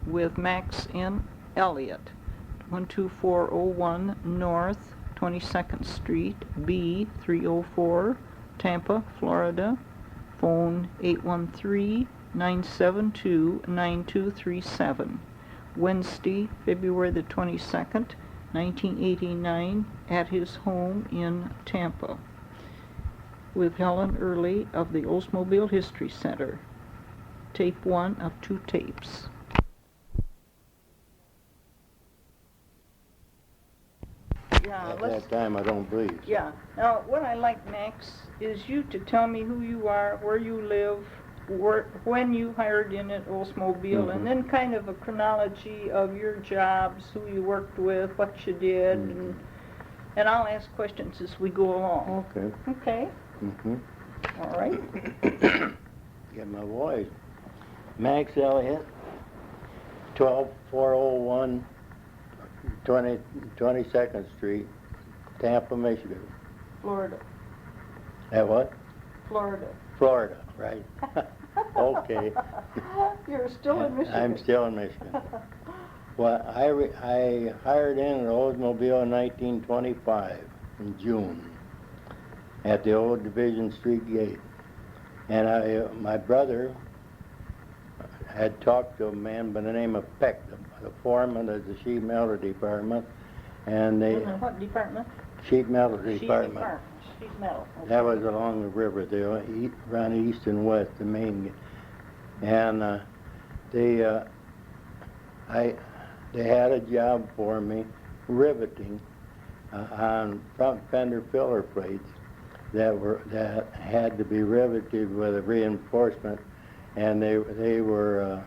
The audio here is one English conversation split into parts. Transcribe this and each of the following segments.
with Max N. Elliott, 12401 North 22nd Street, B 304, Tampa, Florida. Phone 813-972-9237. Wednesday, February the 22nd, 1989, at his home in Tampa, with Helen Earley of the Oldsmobile History Center. Tape 1 of 2 tapes. Yeah, At that time, I don't believe. Yeah. Now, what I like, Max, is you to tell me who you are, where you live, when you hired in at Oldsmobile, and then kind of a chronology of your jobs, who you worked with, what you did, and I'll ask questions as we go along. Okay. Okay? All right. Get my voice. Max Elliott, 12401 22nd Street, Tampa, Michigan. Florida. At what? Florida. Florida, right. Okay. You're still in Michigan. I'm still in Michigan. Well, I hired in at Oldsmobile in 1925, in June, at the old Division Street gate. And my brother had talked to a man by the name of Peck, the foreman of the sheet metal department, and they... What department? Sheet metal department. Sheet metal. Okay. That was along the river there, run east and west, the main. And they had a job for me, riveting on front fender filler plates that had to be riveted with a reinforcement, and they were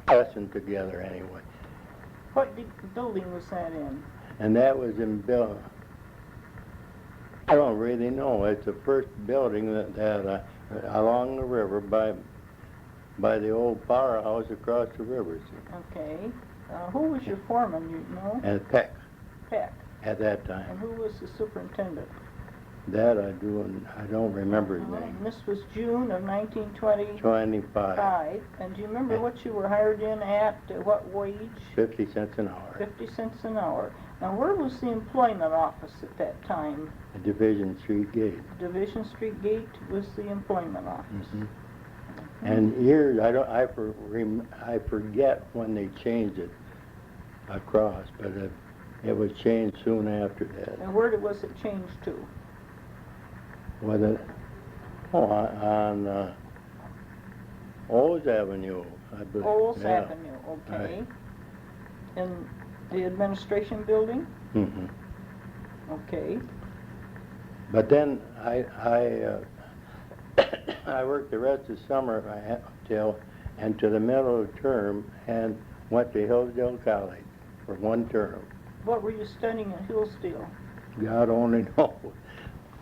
pressing together anyway. What building was that in? And that was in Bill. I don't really know. It's the first building that along the river by the old powerhouse across the river. Okay. Who was your foreman, you know? And Peck. Peck. At that time. And who was the superintendent? That I don't remember his name. And this was June of 1925. 25. And do you remember what you were hired in at, what wage? 50 cents an hour. 50 cents an hour. Now, where was the employment office at that time? The Division Street gate. Division Street gate was the employment office. And years, I forget when they changed it across, but it was changed soon after that. And where was it changed to? On Olds Avenue, I believe. Olds Avenue, okay. Right. In the administration building? Okay. But then I worked the rest of the summer to the middle of the term and went to Hillsdale College for one term. What were you studying at Hillsdale? God only knows.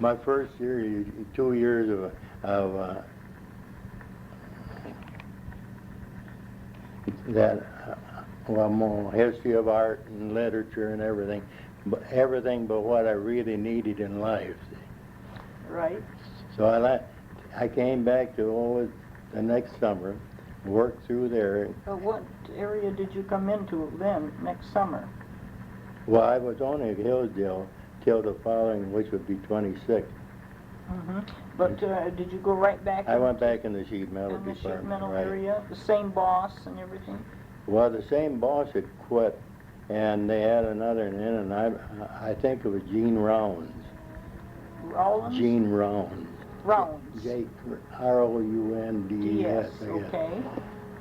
My first year, 2 years more history of art and literature and everything but what I really needed in life. Right. So I came back to Olds the next summer, worked through there. What area did you come into then, next summer? Well, I was only at Hillsdale till the following, which would be 26. But did you go right back? I went back in the sheet metal in the department. sheet metal right. area, the same boss and everything? Well, the same boss had quit, and they had another in, and I think it was Gene Rounds. Rollins? Gene Rounds. Rounds. Rounds, yes, okay.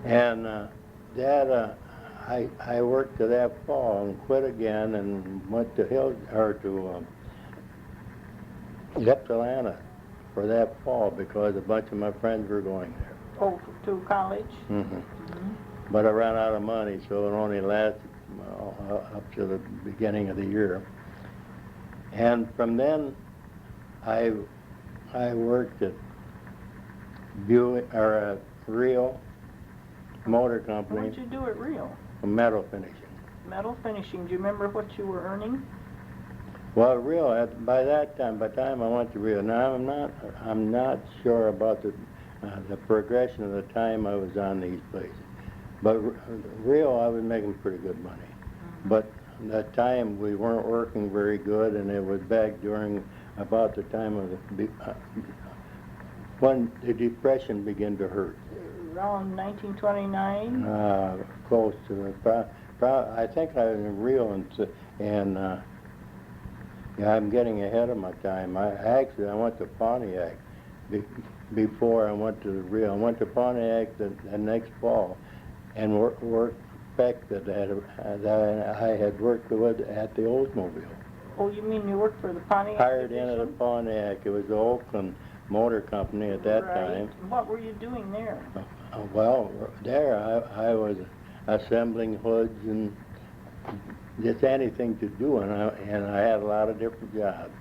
And I worked to that fall and quit again and went to Ypsilanti for that fall because a bunch of my friends were going there. Oh, to college? But I ran out of money, so it only lasted up to the beginning of the year. And from then, I worked at Rio Motor Company. What did you do at Rio? Metal finishing. Metal finishing. Do you remember what you were earning? Well, Rio, by the time I went to Rio, now I'm not sure about the progression of the time I was on these places. But real, I was making pretty good money. But that time we weren't working very good, and it was back during about the time of when the Depression began to hurt. Around 1929? Close to it. I think I was in real, and yeah, I'm getting ahead of my time. I went to Pontiac before I went to the real. I went to Pontiac the next fall, and worked back that I had worked with at the Oldsmobile. Oh, you mean you worked for the Pontiac Hired division? into the Pontiac. It was the Oakland Motor Company at that time. Right. What were you doing there? Well, there I was assembling hoods and just anything to do, and I had a lot of different jobs.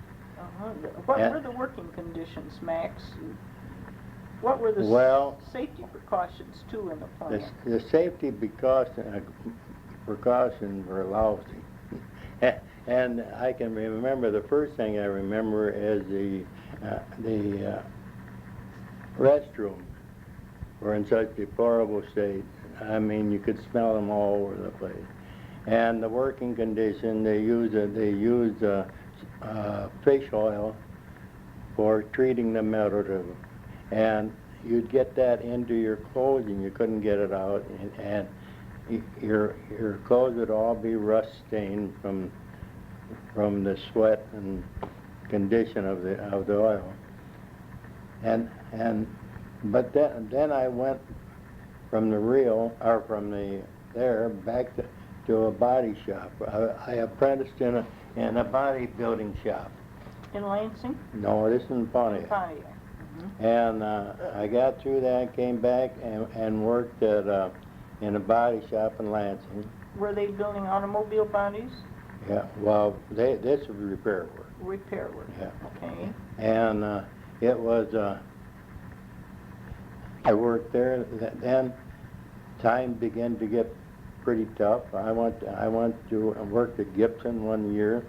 What were the working conditions, Max? What were the safety precautions, too, in the plant? The safety precautions were lousy. And I can remember, the first thing I remember is the restrooms were in such deplorable state. I mean, you could smell them all over the place. And the working condition, they used fish oil for treating the metal, and you'd get that into your clothes and you couldn't get it out, and your clothes would all be rust stained from the sweat and condition of the oil. But then I went from the real, or from there back to a body shop. I apprenticed in a bodybuilding shop. In Lansing? No, this is in Pontiac. Pontiac. And I got through that, came back and worked in a body shop in Lansing. Were they building automobile bodies? Yeah, well, this was repair work. Repair work. Yeah. Okay. And it was, I worked there. Then time began to get pretty tough. I went to worked at Gibson 1 year,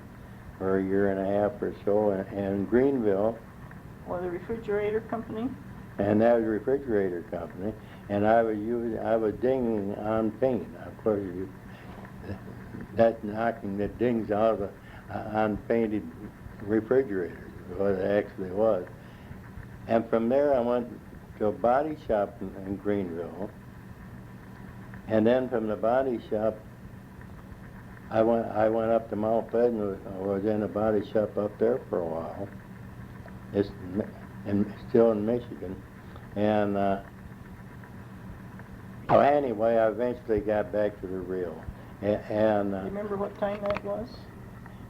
or a year and a half or so, in Greenville. Or the refrigerator company? And that was a refrigerator company, and I was dinging on paint. Of course, that's knocking the dings out of unpainted refrigerators, what it actually was. And from there I went to a body shop in Greenville, and then from the body shop I went up to Mount Pleasant. I was in a body shop up there for a while. It's still in Michigan, and anyway, I eventually got back to the real, and You remember what time that was?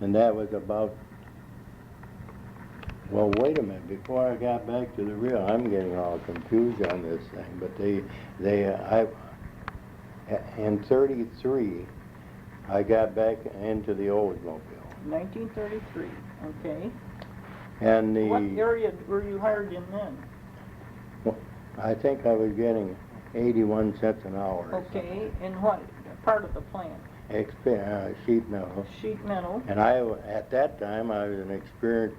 And that was about. Well, wait a minute. Before I got back to the real, I'm getting all confused on this thing. But in '33, I got back into the Oldsmobile. 1933. Okay. And What area were you hired in then? I think I was getting 81 cents an hour. Okay. In what part of the plant? Sheet metal. Sheet metal. And at that time, I was an experienced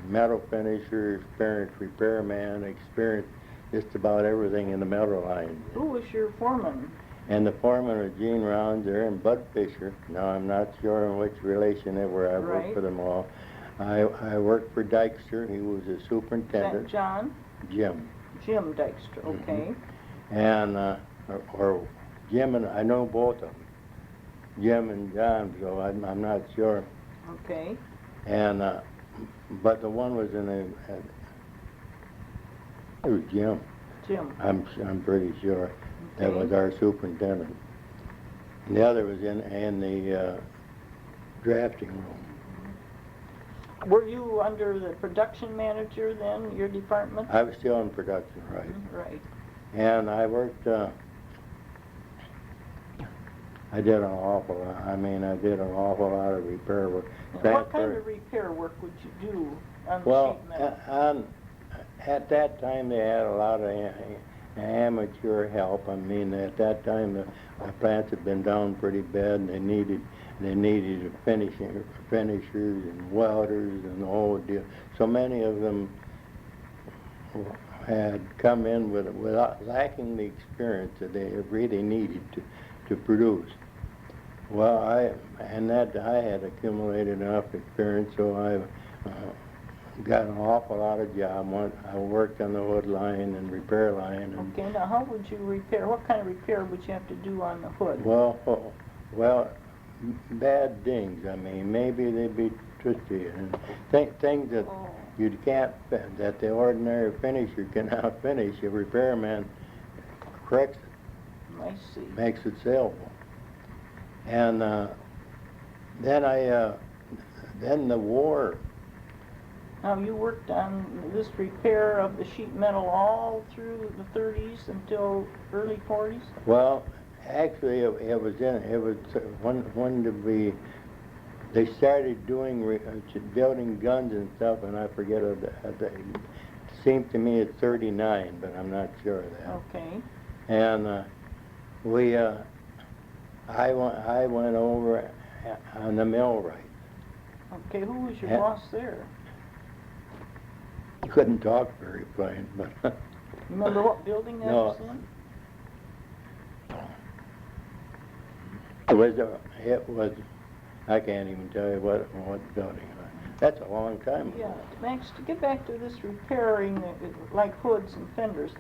metal finisher, experienced repairman, experienced just about everything in the metal line. Who was your foreman? And the foreman was Gene Rounds there and Bud Fisher. Now, I'm not sure in which relation they were. I worked for them all. I worked for Dykstra. He was a superintendent. Is that John? Jim. Jim Dykstra, okay. And, or Jim, and I know both of them. Jim and John, so I'm not sure. Okay. And, but the one was it was Jim. Jim. I'm pretty sure. That Okay. was our superintendent. And the other was in the drafting room. Were you under the production manager then, your department? I was still in production, right. Right. And I worked, I did an awful lot. I did an awful lot of repair work. What kind of repair work would you do on the Well, sheet metal? at that time they had a lot of amateur help. At that time the plants had been down pretty bad, and they needed finishers and welders and the whole deal. So many of them had come in without lacking the experience that they really needed to produce. Well, I had accumulated enough experience, so I got an awful lot of job. I worked on the hood line and repair line. And Okay, now how would you repair, what kind of repair would you have to do on the hood? Well, bad dings. I mean, maybe they'd be twisty and things that you can't, that the ordinary finisher cannot finish. A repairman corrects it, I see. makes it saleable. And then the war. Now, you worked on this repair of the sheet metal all through the 30s until early 40s? Well, actually, it was when they started doing building guns and stuff, and I forget it seemed to me it's 39, but I'm not sure of that. Okay. And I went over on the millwright. Okay, who was your Yeah. boss there? Couldn't talk very plain, but Remember what building that No. was in? it was I can't even tell you what building it was. That's a long time ago. Yeah, Max, to get back to this repairing, like hoods and fenders,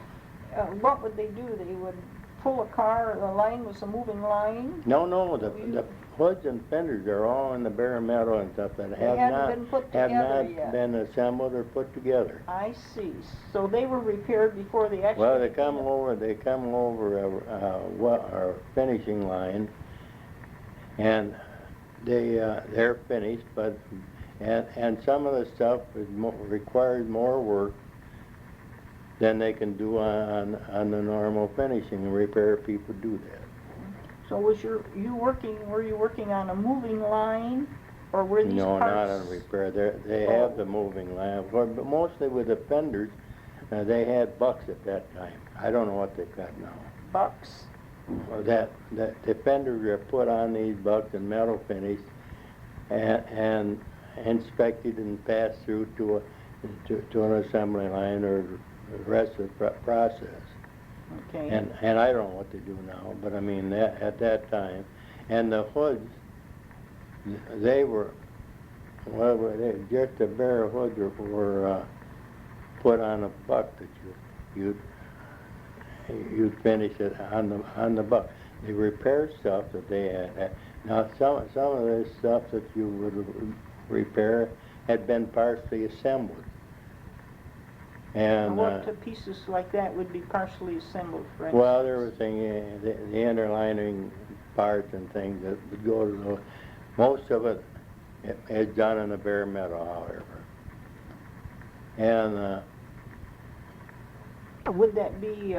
what would they do? They would pull a car, the line was a moving line? No, the hoods and fenders are all in the bare metal and stuff that have hadn't not been put have together not yet. been assembled or put together. I see. So they were repaired before they actually... Well, they come over our finishing line, and they're finished, but and some of the stuff requires more work than they can do on the normal finishing. Repair people do that. So were you working on a moving line, or were these No, parts? not on repair. They have the moving line, but mostly with the fenders, they had bucks at that time. I don't know what they've got now. Bucks? Or that the fenders are put on these bucks and metal finished, and inspected and passed through to an assembly line or the rest of the process. Okay. And I don't know what they do now, but I mean at that time, and the hoods, they were just the bare hoods were put on a buck that you'd finish it on the buck. The repair stuff that they had. Now some of this stuff that you would repair had been partially assembled. And what pieces like that would be partially assembled, for instance? well, there were things, the interlining parts and things that would go to those. Most of it is done in the bare metal, however. And would that be,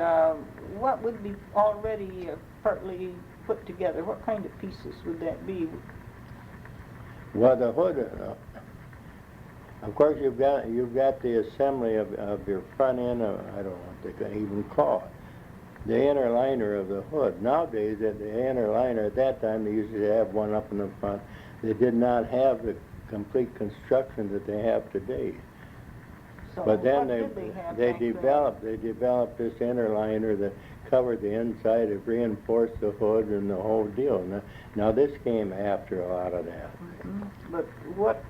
what would be already partly put together? What kind of pieces would that be? well, the hood, of course, you've got the assembly of your front end. I don't know what they can even call it. The inner liner of the hood. Nowadays, the inner liner at that time they used to have one up in the front. They did not have the complete construction that they have today. So But then what did they have they back then? developed this inner liner that covered the inside. It reinforced the hood and the whole deal. Now this came after a lot of that. Mhm. But what,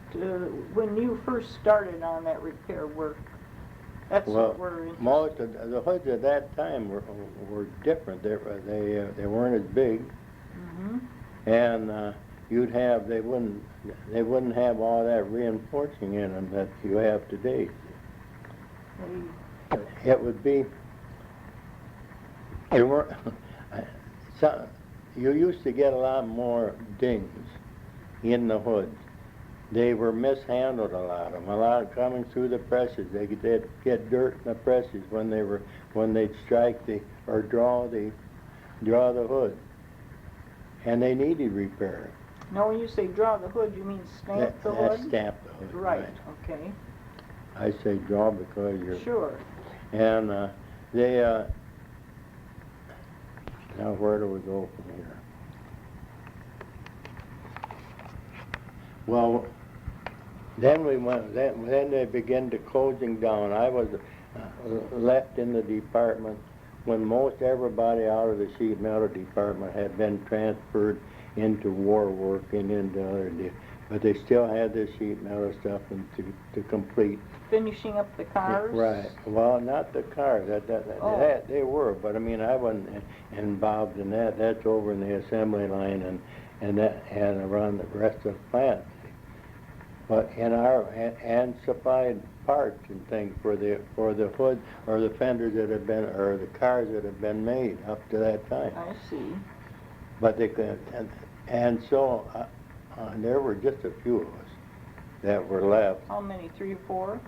when you first started on that repair work, that's Well, what we're interested in. most of the hoods at that time were different. They weren't as big, Mm-hmm. and they wouldn't have all that reinforcing in them that you have today. It would be. It weren't. You used to get a lot more dings in the hoods. They were mishandled, a lot of them. A lot coming through the presses. They'd get dirt in the presses when they'd strike or draw the hood, and they needed repair. Now, when you say draw the hood, you mean stamp the hood? Stamp the hood. Right, okay. I say draw because you're. Sure. And they. Now where do we go from here? Well, then we went. Then they began to closing down. I was left in the department when most everybody out of the sheet metal department had been transferred into war work and into other but they still had this sheet metal stuff and to complete. Finishing up the cars? Right. Well, not the cars. Oh. That they were, but I mean, I wasn't involved in that. That's over in the assembly line and that and around the rest of the plant. But in our and supplied parts and things for the hood or the fenders that have been or the cars that have been made up to that time. I see. But they could, and so there were just a few of us that were left. How many, 3 or 4?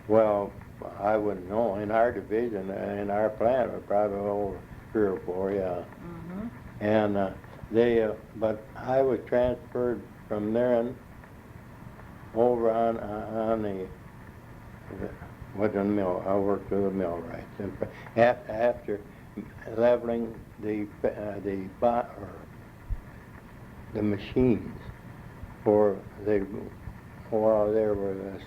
Well, I wouldn't know. In our division, in our plant, we're probably over 3 or 4, yeah. Mm-hmm. And but I was transferred from there over on with the mill. I worked with the millwrights. And after leveling the machines for there was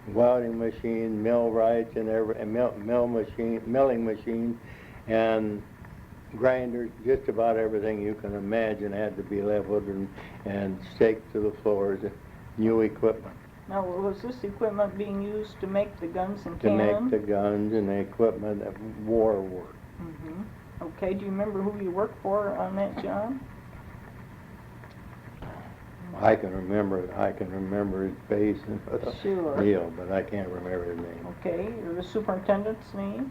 welding machine, millwrights, and milling machines, and grinders. Just about everything you can imagine had to be leveled and staked to the floors. New equipment. Now, was this equipment being used to make the guns and To cannon? make the guns and the equipment of war work. Mm-hmm. Okay, do you remember who you worked for on that job? I can remember his face and Sure. deal, but I can't remember his name. Okay, or the superintendent's name?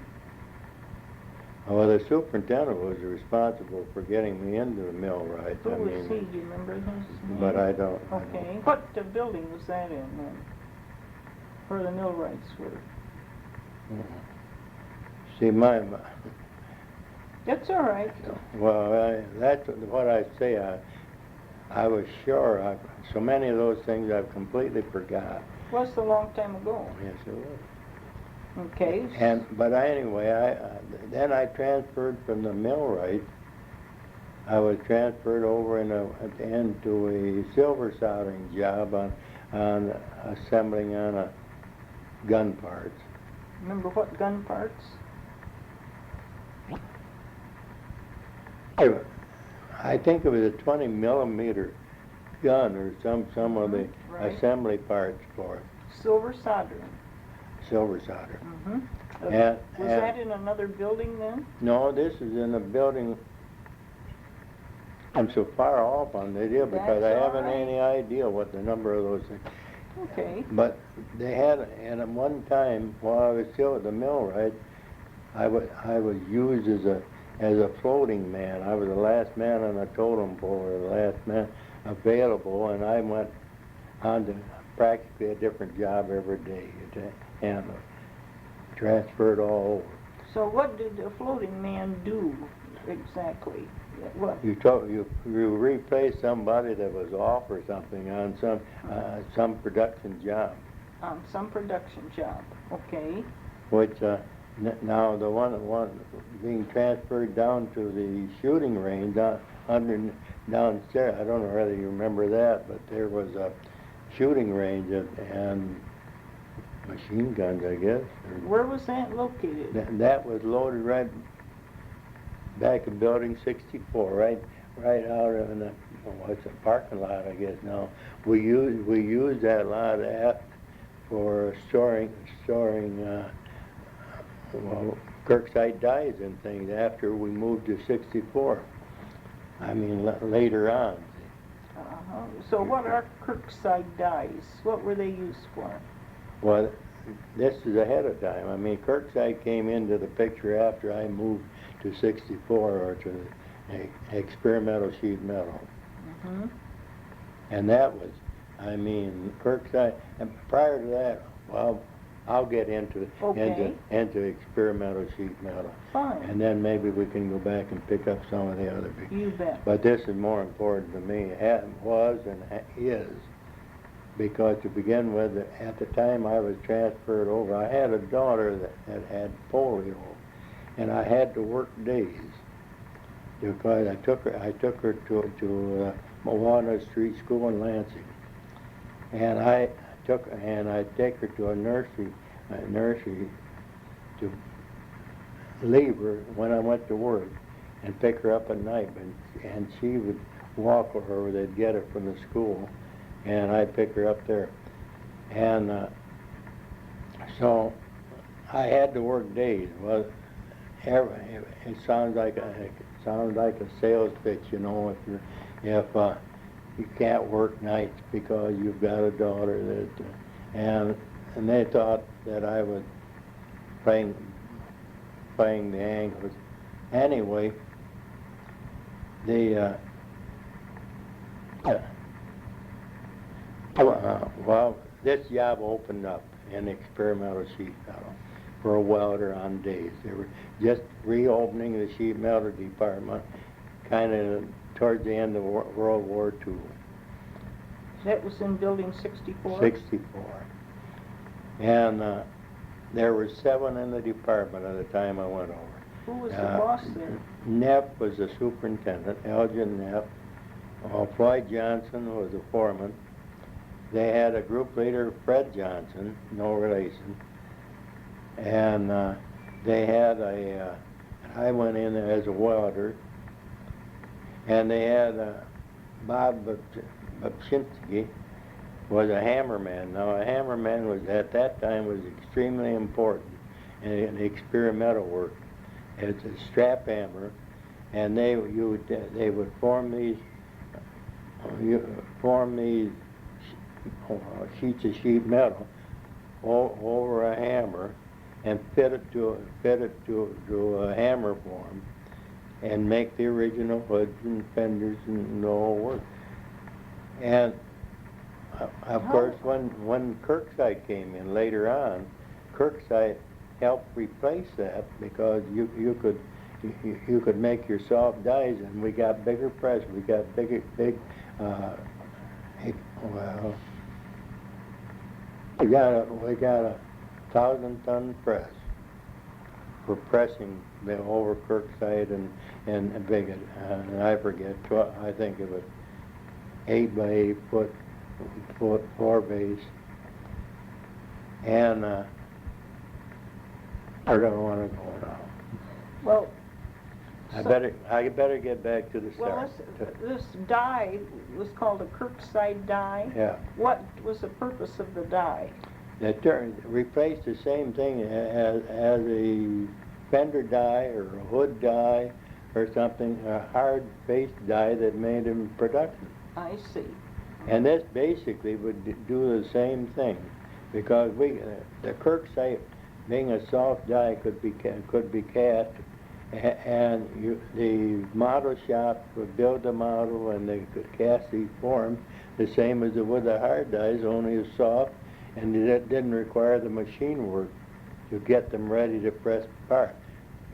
Well, the superintendent was responsible for getting me into the millwrights. Who was he? Do you remember his name? But I don't. Okay, what building was that in then? Where the millwrights were? See, That's all right. well, that's what I say. I was sure. So many of those things I've completely forgot. Was a long time ago. Yes, it was. Okay. But anyway, then I transferred from the millwright. I was transferred over at the end to a silver soldering job on assembling on gun parts. Remember what gun parts? I think it was a 20 millimeter gun or some of the Right. assembly parts for it. Silver soldering. Silver solder. Mm-hmm. And- Was that in another building then? No, this is in a building. I'm so far off on the deal because I That's all haven't right. any idea what the number of those things. Okay. But they had, and at one time while I was still at the millwright, I was used as a floating man. I was the last man on the totem pole, or the last man available, and I went on to practically a different job every day and transferred all over. So what did a floating man do exactly? What? You replaced somebody that was off or something on some production job. On some production job. Okay. Which now the one being transferred down to the shooting range downstairs. I don't know whether you remember that, but there was a shooting range and machine guns, I guess. Where was that located? That was loaded right back in Building 64, right out in the what's a parking lot, I guess now. We used that lot for storing Kirkside dies and things after we moved to 64. I mean later on. Uh-huh. So what are Kirkside dies? What were they used for? Well, this is ahead of time. I mean, Kirkside came into the picture after I moved to 64 or to experimental sheet metal. Mm-hmm. And that was, I mean, Kirkside, and prior to that, well, I'll get into experimental sheet metal. Fine. And then maybe we can go back and pick up some of the other big. You bet. But this is more important to me. It was and is. Because to begin with, at the time I was transferred over, I had a daughter that had polio, and I had to work days because I took her to Walnut Street School in Lansing, and I'd take her to a nursery nursery to leave her when I went to work and pick her up at night, and she would walk with her, or they'd get her from the school, and I'd pick her up there. And so I had to work days. Well, it sounds like a sales pitch, you know, if you can't work nights because you've got a daughter that, and they thought that I was playing the angles. Anyway, well, this job opened up in experimental sheet metal for a welder on days. They were just reopening the sheet metal department kind of towards the end of World War II. That was in building 64? 64. And there were 7 in the department at the time I went over. Who was the boss there? Neff was the superintendent, Elgin Neff. Floyd Johnson was the foreman. They had a group leader, Fred Johnson, no relation. And they had I went in as a welder. And they had Bob Babchinski was a hammerman. Now a hammerman was at that time was extremely important in experimental work. It's a strap hammer, and they would form these sheets of sheet metal over a hammer and fit it to a hammer form and make the original hoods and fenders and the whole work. And of course, when Kirkside came in later on, Kirkside helped replace that because you could make your soft dies, and we got bigger press. We got big we got a 1,000-ton press for pressing the over Kirkside and big. And I forget. I think it was 8 by 8 foot 4 base. And I don't want to go now. Well, I better get back to the start. Well, this die was called a Kirkside die. Yeah. What was the purpose of the die? It replaced the same thing as a fender die or a hood die or something, a hard face die that made in production. I see. And this basically would do the same thing, because the Kirkside, being a soft die, could be cast, and the model shop would build the model, and they could cast these forms the same as it would the hard dies, only as soft, and it didn't require the machine work to get them ready to press apart.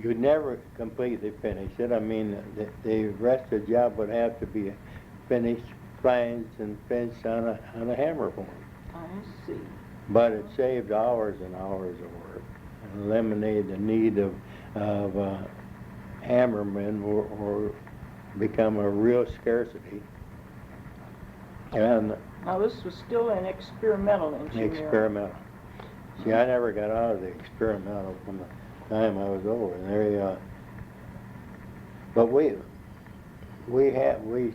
You'd never completely finish it. I mean, the rest of the job would have to be finished, flanged and finished on a hammer form. I see. But it saved hours and hours of work and eliminated the need of hammermen or become a real scarcity. And Now this was still an experimental engineer. experimental. See, I never got out of the experimental from the time I was over there. But we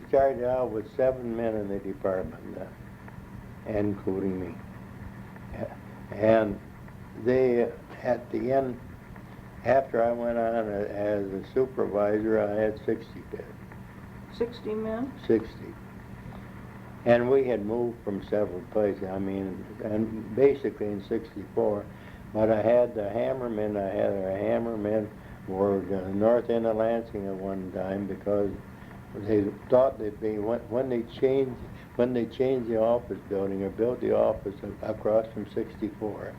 started out with 7 men in the department, including me. And they, at the end, after I went on as a supervisor, I had 60 men. 60 men? 60. And we had moved from several places, I mean, and basically in 64. But I had the hammermen, our hammermen were the north end of Lansing at one time, because they thought they'd be, when they changed the office building, or built the office across from 64,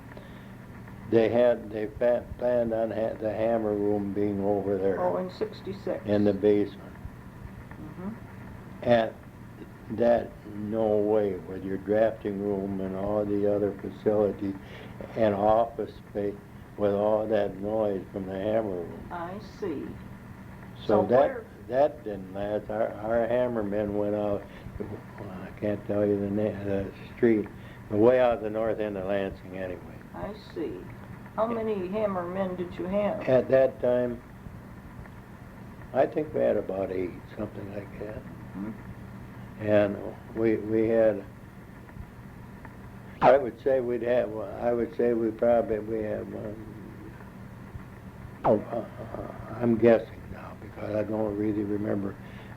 they planned on the hammer room being over there. Oh, in 66. In the basement. Mm-hmm. And that, no way, with your drafting room and all the other facilities and office space, with all that noise from the hammer room. I see. So that didn't last. Our hammermen went out, I can't tell you the name of the street, but way out the north end of Lansing anyway. I see. How many hammermen did you have? At that time, I think we had about 8, something like that. Hmm? And we had, I would say we have, I'm guessing now because I don't really remember,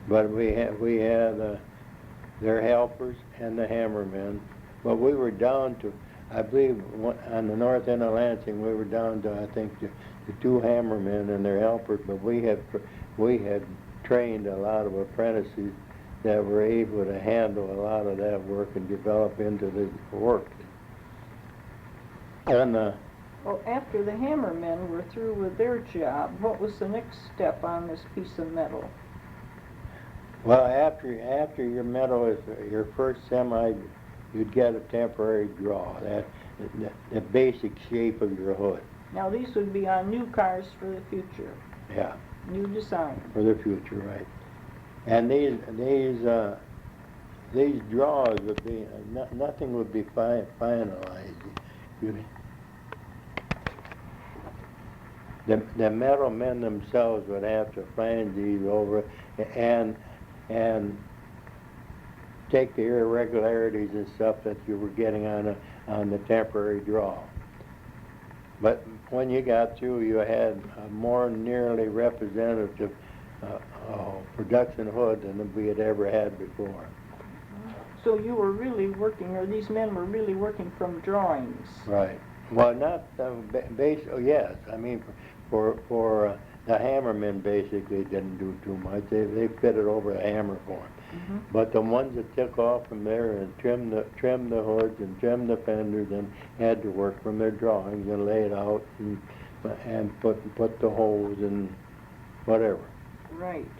but we had their helpers and the hammermen, but we were down to, I believe, on the north end of Lansing, we were down to, I think, the 2 hammermen and their helpers, but we had trained a lot of apprentices that were able to handle a lot of that work and develop into the work. And Well, after the hammermen were through with their job, what was the next step on this piece of metal? well, after your metal is your first semi, you'd get a temporary draw, the basic shape of your hood. Now, these would be on new cars for the future, Yeah, new design. for the future, right? And these draws would be nothing would be finalized. The metal men themselves would have to find these over and take the irregularities and stuff that you were getting on the temporary draw. But when you got through, you had a more nearly representative production hood than we had ever had before. So you were really working, or these men were really working from drawings. Right. Well, not yes. I mean, for the hammermen basically didn't do too much. They fitted over the hammer for them. Mm-hmm. But the ones that took off from there and trimmed the hoods and trimmed the fenders and had to work from their drawings and lay it out and put the holes and whatever. Right.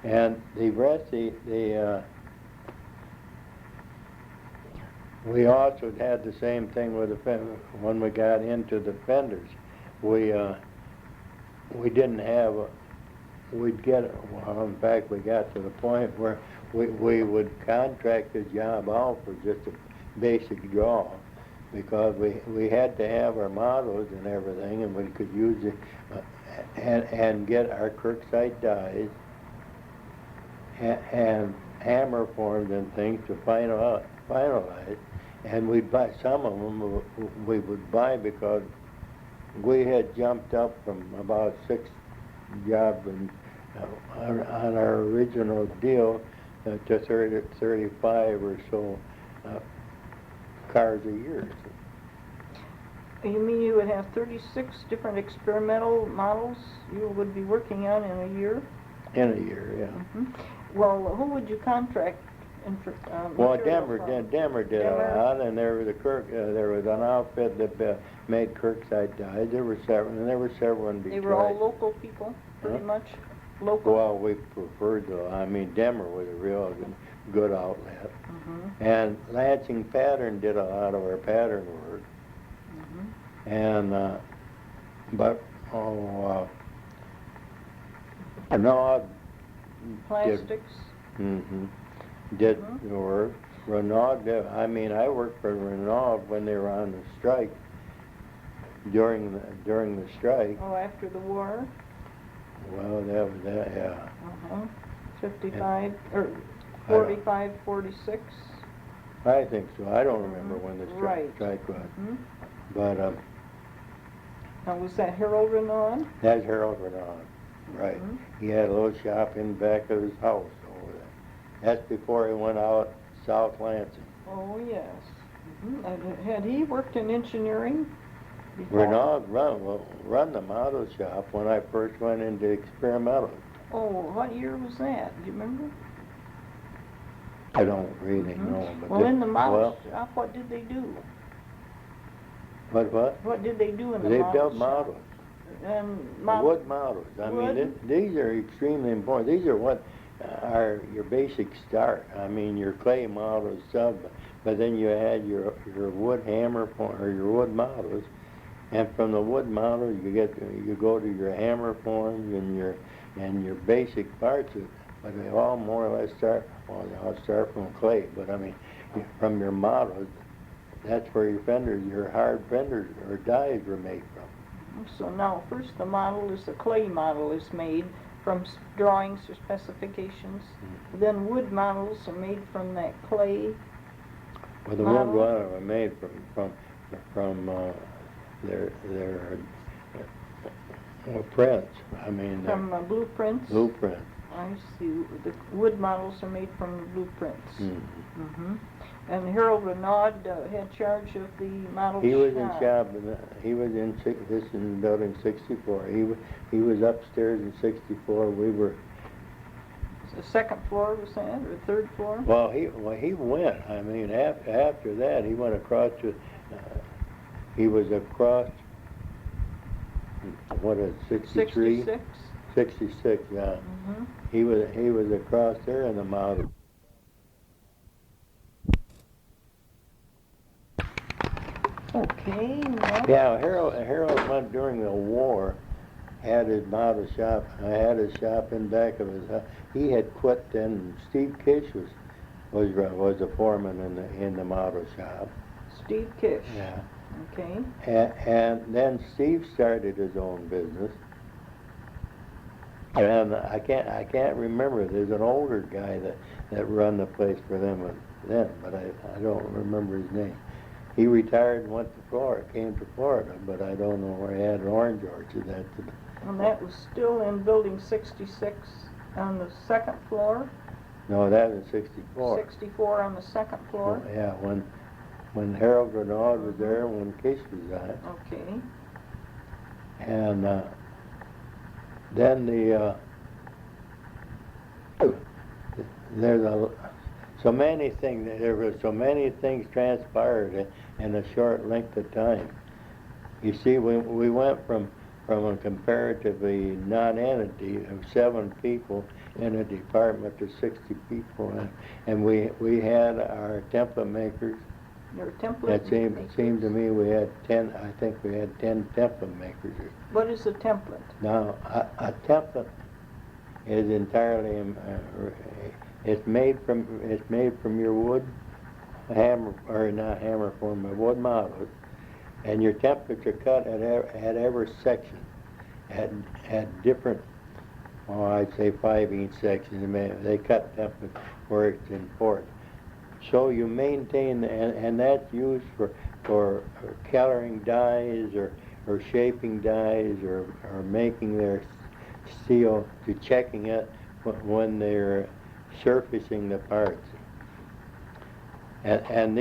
And the rest, we also had the same thing with the when we got into the fenders. We didn't have we'd get, well, in fact, we got to the point where we would contract the job out for just a basic draw because we had to have our models and everything, and we could use it and get our Kirkside dies and hammer forms and things to finalize. And we'd buy some of them. We would buy because we had jumped up from about 6 jobs and on our original deal to 35 or so cars a year. You mean you would have 36 different experimental models you would be working on in a year? In a year, yeah. Mm-hmm. Well, who would you contract? Well, Denver did a lot, and there was an outfit that made Kirkside dies. There were several in Detroit. They were all local people, pretty much? Local? Well, we preferred I mean, Denver was a real good outlet. Mm-hmm. And Lansing Pattern did a lot of our pattern work. Mm-hmm. And, Renaud Plastics? did the work. Renaud did, I mean, I worked for Renaud when they were on the strike, during the strike. Oh, after the war? Well, that was that, yeah. 55, or 45, 46? I think so. I don't remember when the strike was. Mm-hmm. But Now, was that Harold Renaud? that's Harold Renaud, right. Mhm. He had a little shop in back of his house over there. That's before he went out South Lansing. Oh, yes. Mm-hmm. Had he worked in engineering before? Renaud run the model shop when I first went into experimental. Oh, what year was that? Do you remember? I don't really know. But Well, in the model shop, what did they do? What? What did they do in the They model built shop? models. And Wood models. I mean, these are extremely important. These are what are your basic start. I mean, your clay models, stuff, but then you had your wood hammer or your wood models, and from the wood models you go to your hammer forms and your basic parts. But they all more or less start. Well, they all start from clay, but I mean, from your models, that's where your fenders, your hard fenders or dies were made from. So now, first the model is the clay model is made from drawings or specifications. Then wood models are made from that clay. Well, the wood models are made from their prints. I mean, From blueprints. blueprints. I see. The wood models are made from blueprints. Mm-hmm. And Harold Renaud had charge of the model He was shop. in shop. He was in building 64. He was upstairs in 64. We were. The second floor was that, or third floor? Well, he went. I mean, after that, he went across to. He was across. What is it, 63? 66. 66. Yeah. Mm-hmm. He was across there in the model. Okay. Now. Yeah, Harold went during the war. Had his model shop. I had his shop in back of his house. He had quit then. Steve Kish was the foreman in the model shop. Steve Kish. Yeah. Okay. And then Steve started his own business. And I can't remember. There's an older guy that run the place for them then, but I don't remember his name. He retired and went to Florida, came to Florida, but I don't know where he had an orange orchard. And that was still in building 66 on the second floor? No, that was 64. 64 on the second floor? Oh, yeah, when Harold Renaud was there, when Kish was on it. Okay. And then so many things. There were so many things transpired in a short length of time. You see, we went from a comparatively non-entity of 7 people in a department to 60 people, and we had our template makers. Your template It seemed to me we had 10. I think we had 10 template makers. What is a template? Now, a template is entirely it's made from your wood hammer, or not hammer form, but wood models, and your templates are cut at every section at different. Oh, I'd say 5-inch sections. They cut templates where it's important. So you maintain, and that's used for coloring dyes or shaping dyes or making their steel, to checking it when they're surfacing the parts. And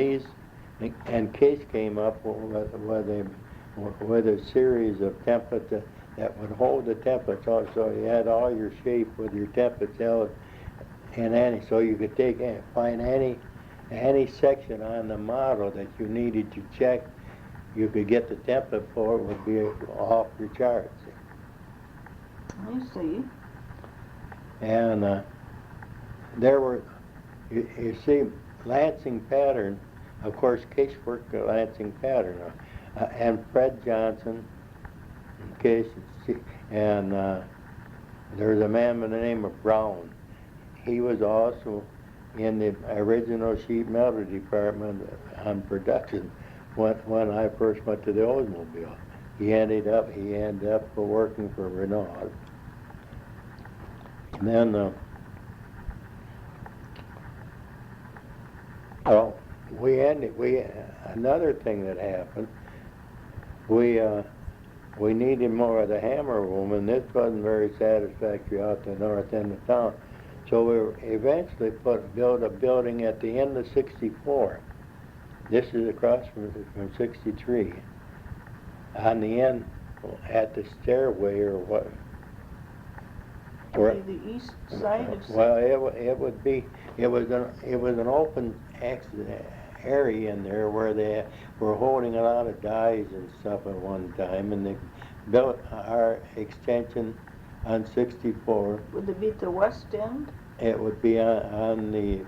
Case came up with a series of templates that would hold the templates also. You had all your shape with your templates held in any, so you could find any section on the model that you needed to check. You could get the template for it, would be off your charts. I see. And there were, you see, Lansing pattern. Of course, Case worked the Lansing pattern, and Fred Johnson, Case, and there was a man by the name of Brown. He was also in the original sheet metal department on production when I first went to the Oldsmobile. He ended up working for Renaud. And then another thing that happened, we needed more of the hammer room, and this wasn't very satisfactory out the north end of town. So we eventually built a building at the end of 64. This is across from 63. On the end, at the stairway or what? The east side of... Well, it would be. It was an open area in there where they were holding a lot of dyes and stuff at one time, and they built our extension on 64. Would it be at the west end? It would be on the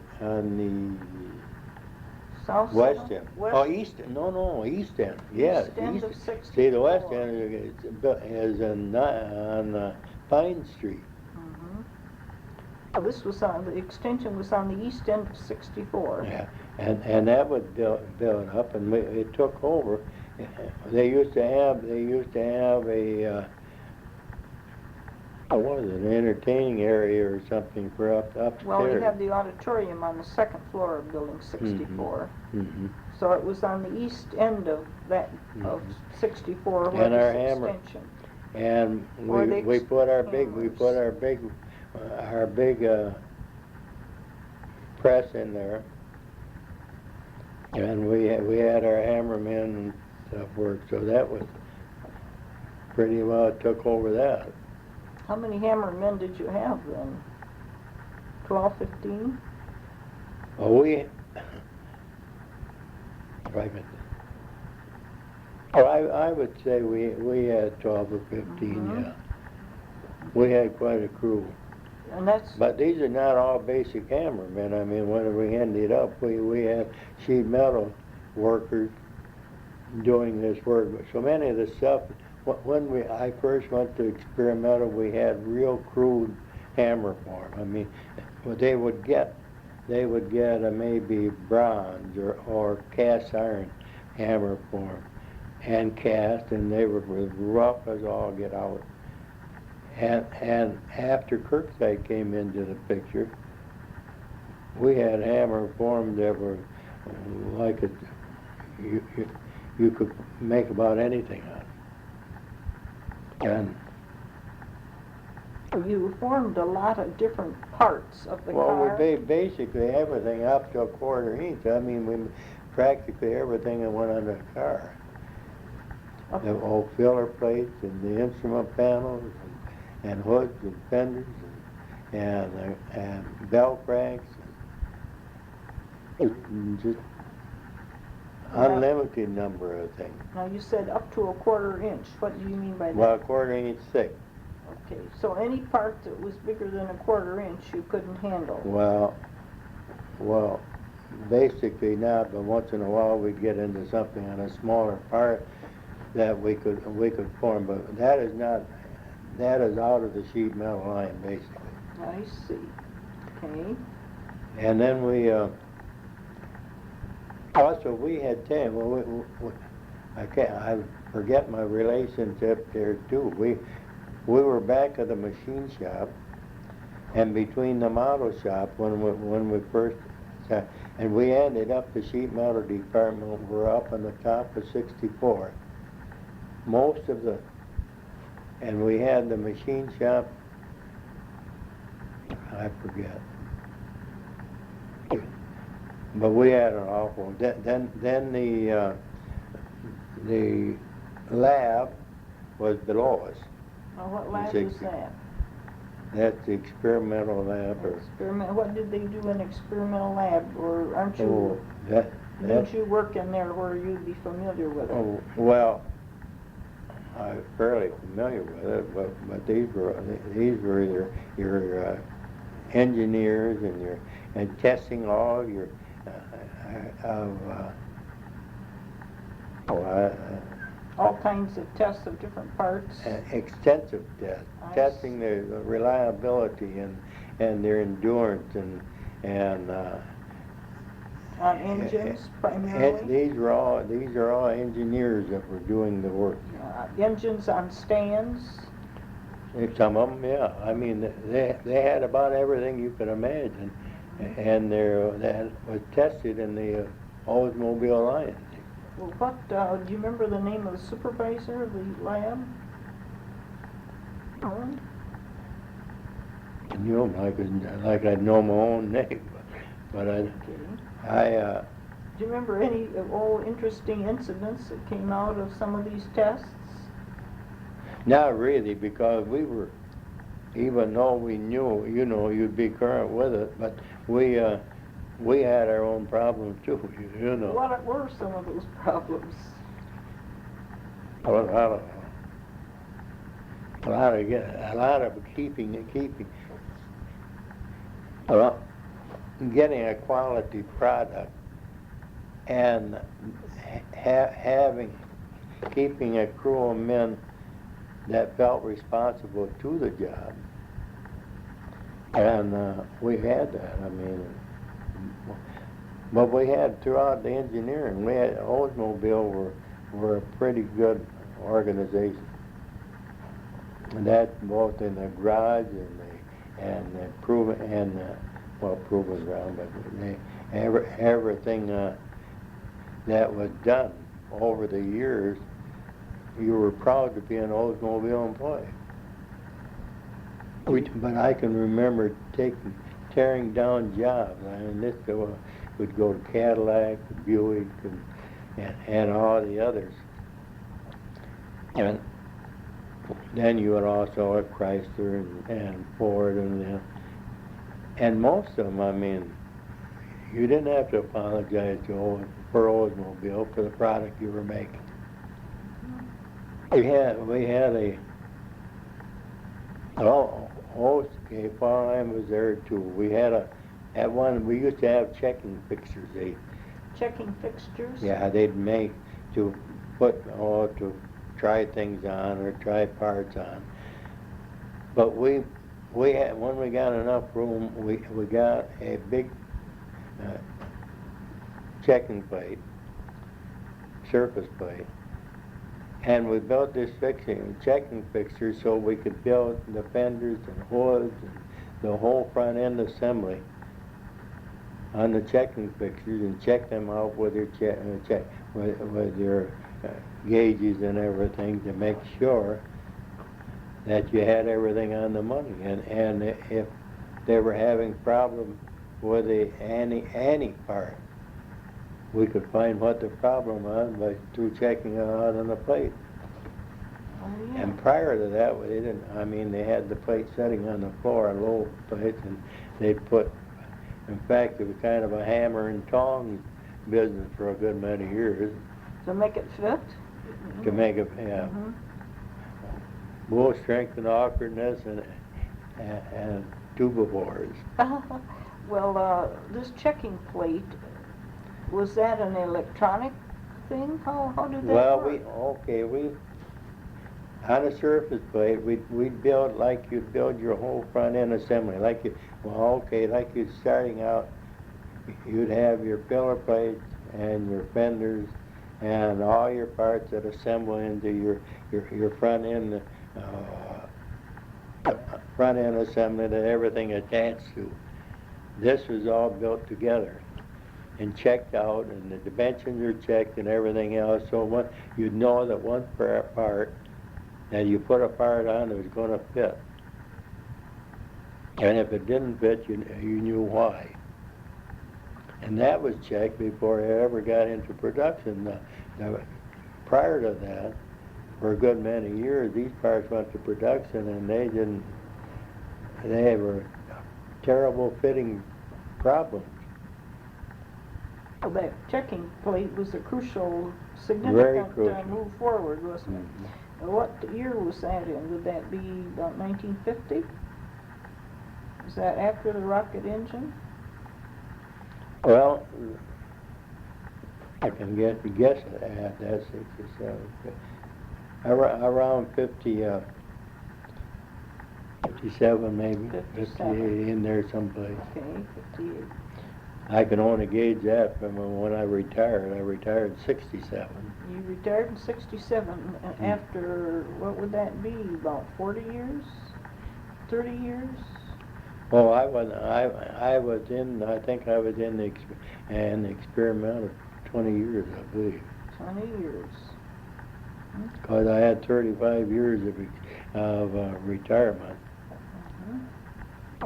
South west side? end. West? Oh, east end. No, east end. Yes. East end of 64. See, the west end is on Pine Street. Oh, this was the extension was on the east end of 64. Yeah, and that was built up, and it took over. They used to have a what was it, an entertaining area or something for upstairs. Well, we have the auditorium on the second floor of Building 64. Mm-hmm. So it was on the east end of that, of 64, where And our this hammer. extension. And Or the we put our big press in there, and we had our hammermen and stuff work. So that was pretty well took over that. How many hammermen did you have then? 12, 15? Oh, wait a minute. Oh, I would say we had 12 or 15, Mhm. yeah. We had quite a crew. And that's, But these are not all basic hammermen. I mean, when we ended up, we had sheet metal workers doing this work. So many of the stuff, when I first went to experimental, we had real crude hammer form. I mean, they would get a maybe bronze or cast iron hammer form and cast, and they were as rough as all get out. And after Kirkside came into the picture, we had hammer forms that were like you could make about anything on. And you formed a lot of different parts of the car. well, we basically everything up to a quarter inch. I mean, we practically everything that went on the car. Okay. The old filler plates and the instrument panels and hoods and fenders and bell cranks. And just unlimited number of things. Now you said up to a quarter inch. What do you mean by that? Well, a quarter inch thick. Okay, so any part that was bigger than a quarter inch you couldn't handle. Well, basically not, but once in a while we'd get into something on a smaller part that we could form, but that is out of the sheet metal line, basically. I see. Okay. And then we also we had 10. Well, I forget my relationship there too. We were back of the machine shop, and between the model shop when we first, and we ended up the sheet metal department. We're up on the top of 64. And we had the machine shop. I forget. But we had an awful. Then the lab was below us. Now what lab is that? That's the experimental lab. What did they do in experimental lab? Or aren't you? Didn't you work in there where you'd be familiar with it? Oh, well, I'm fairly familiar with it, but these were your engineers and testing all your all kinds of tests of different parts. Extensive tests, testing their reliability and their endurance and on engines primarily. These are all engineers that were doing the work. Engines on stands. Some of them, yeah. I mean, they had about everything you could imagine, and that was tested in the Oldsmobile line. Well, what do you remember the name of the supervisor of the lab? You know, like I know my own name, but Okay. Do you remember any old interesting incidents that came out of some of these tests? Not really, because we were, even though we knew, you'd be current with it, but we had our own problems too, What were some of those problems? A lot of keeping. Well, getting a quality product and keeping a crew of men that felt responsible to the job. And we had that. I mean, But we had throughout the engineering, we had Oldsmobile were a pretty good organization. And that both in the garage and the proving ground, but everything that was done over the years, you were proud to be an Oldsmobile employee. But I can remember tearing down jobs. I mean, this would go to Cadillac, Buick, and all the others. And then you would also have Chrysler and Ford and most of them. I mean, you didn't have to apologize for Oldsmobile for the product you were making. We had okay, while I was there too, we used to have checking fixtures. Checking fixtures? Yeah, they'd make to try things on or try parts on. But we had, when we got enough room, we got a big checking plate, surface plate, and we built this checking fixture so we could build the fenders and hoods and the whole front end assembly on the checking fixtures and check them out with your with your gauges and everything to make sure that you had everything on the money. And if they were having problems with the any part, we could find what the problem was through checking it out on the plate. Oh, yeah. And prior to that, they didn't. I mean, they had the plate sitting on the floor, low plates, and they'd put. In fact, it was kind of a hammer and tongs business for a good many years. To make it fit? To make it, yeah. Mm-hmm. Bull strength and awkwardness and tubivores. Well, this checking plate, was that an electronic thing? How did that work? We on a surface plate, we'd build like you'd build your whole front end assembly. Like you're starting out, you'd have your filler plates and your fenders and all your parts that assemble into your front end assembly that everything attached to. This was all built together and checked out, and the dimensions are checked and everything else. So you'd know that one part that you put a part on, it was going to fit. And if it didn't fit, you knew why. And that was checked before it ever got into production. Prior to that, for a good many years, these parts went to production, and they were terrible fitting problems. Well, that checking plate was a Very significant crucial. move forward, wasn't it? Mhm. What year was that in? Would that be about 1950? Was that after the rocket engine? Well, I can guess at that 67. Around 57 maybe. 57. In there someplace. Okay, 58. I can only gauge that from when I retired. I retired in 67. You retired in 67, and after, what would that be, about 40 years? 30 years? Well, I think I was in an experiment of 20 years, I believe. 20 years. Because I had 35 years of retirement.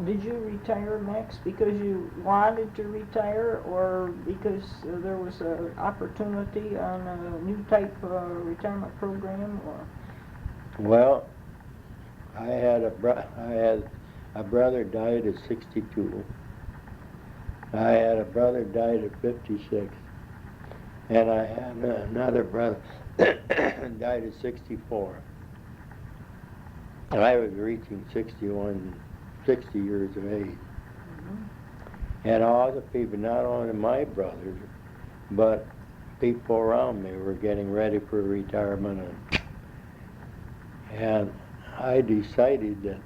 Did you retire, Max, because you wanted to retire, or because there was an opportunity on a new type of retirement program, or? Well, I had a brother died at 62. I had a brother died at 56, and I had another brother died at 64. And I was reaching 60 years of age. Mm-hmm. And all the people, not only my brothers, but people around me were getting ready for retirement. And I decided that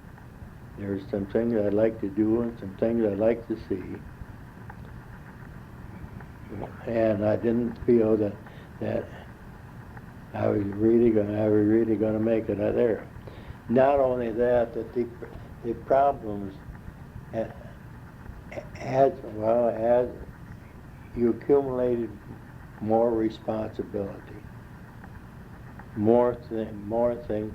there's some things I'd like to do and some things I'd like to see. and I didn't feel that I was really gonna make it there. Not only that, that the problems as well as you accumulated more responsibility, more things.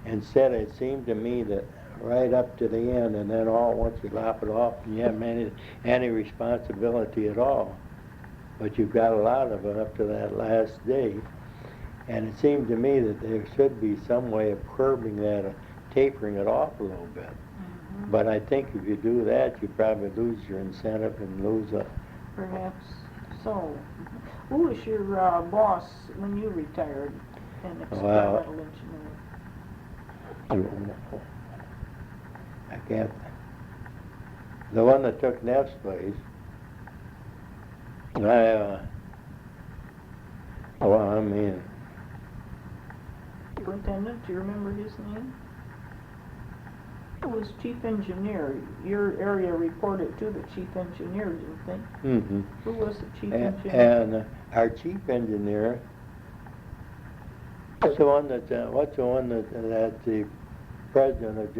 Instead, it seemed to me that right up to the end, and then all once you lop it off, and you haven't any responsibility at all. But you've got a lot of it up to that last day. And it seemed to me that there should be some way of curbing that, tapering it off a little bit. Mm-hmm. But I think if you do that, you probably lose your incentive and lose a... Perhaps so. Who was your boss when you retired in experimental engineering? I can't... The one that took Neff's place, Superintendent, do you remember his name? Who was chief engineer? Your area reported to the chief engineer, didn't they? Mm-hmm. Who was the chief engineer? And our chief engineer, what's the one that the president of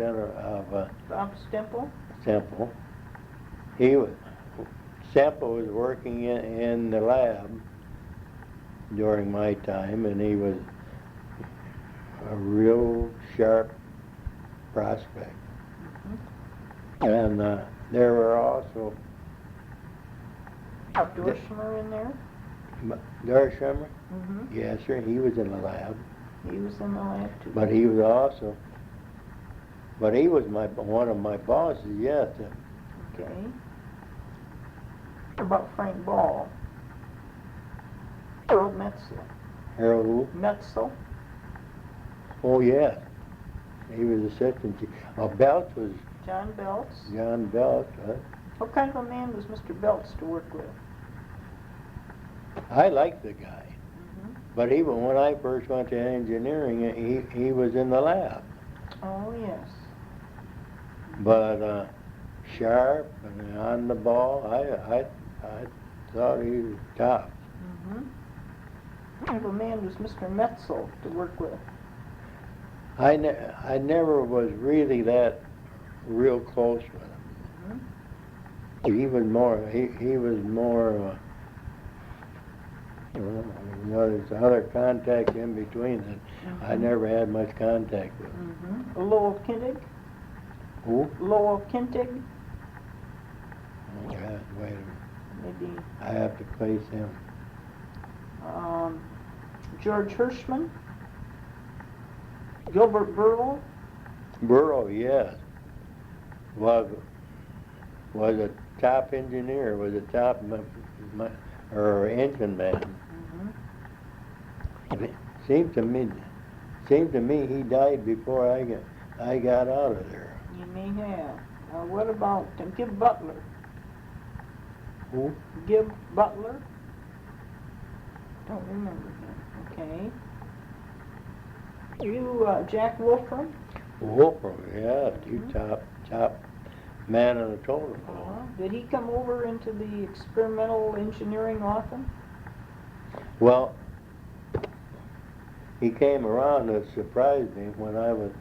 Bob Stemple? Semple, Semple was working in the lab during my time, and he was a real sharp prospect. Mm-hmm. And there were also Dorsheimer in there? Dorsheimer? Mm-hmm. Yes, sir. He was in the lab. He was in the lab too. But he was one of my bosses, yes. Okay. What about Frank Ball? Harold Metzel. Harold who? Metzel. Oh, yes. He was assistant chief. Belts was... John Belts. John Belts, huh? What kind of a man was Mr. Belts to work with? I liked the guy. Mm-hmm. But even when I first went to engineering, he was in the lab. Oh, yes. But sharp and on the ball, I thought he was top. Mm-hmm. What kind of a man was Mr. Metzel to work with? I never was really that real close with him. Mm-hmm. He was more, there's other contacts in between that I never had much contact with. Mm-hmm. Lowell Kintig? Who? Lowell Kintig? Oh, God, wait a minute. Maybe. I have to place him. George Hirschman? Gilbert Burlow? Burrow, yes. Was a top engineer, was a top engine man. Mm-hmm. It seemed to me he died before I got out of there. You may have. What about Gib Butler? Who? Gib Butler? Don't remember him. Okay. You, Jack Wolfram? Wolfram, yeah, you top man on the totem pole. Did he come over into the experimental engineering often? Well, he came around to surprise me when I was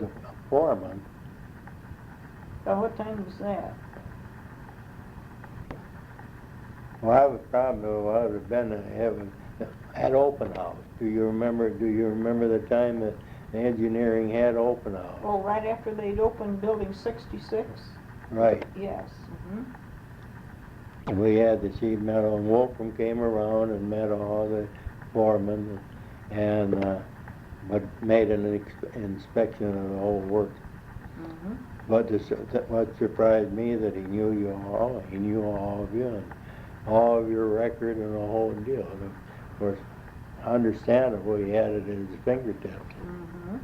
a foreman. What time was that? Well, I would have been at open house. Do you remember the time that the engineering had open house? Oh, right after they'd opened Building 66? Right. Yes. Mm-hmm. We had the sheet metal, and Wolfram came around and met all the foremen, and but made an inspection of the whole work. Mm-hmm. But what surprised me that he knew you all. He knew all of you and all of your record and the whole deal. And of course, understandable, he had it at his fingertips. Mm-hmm.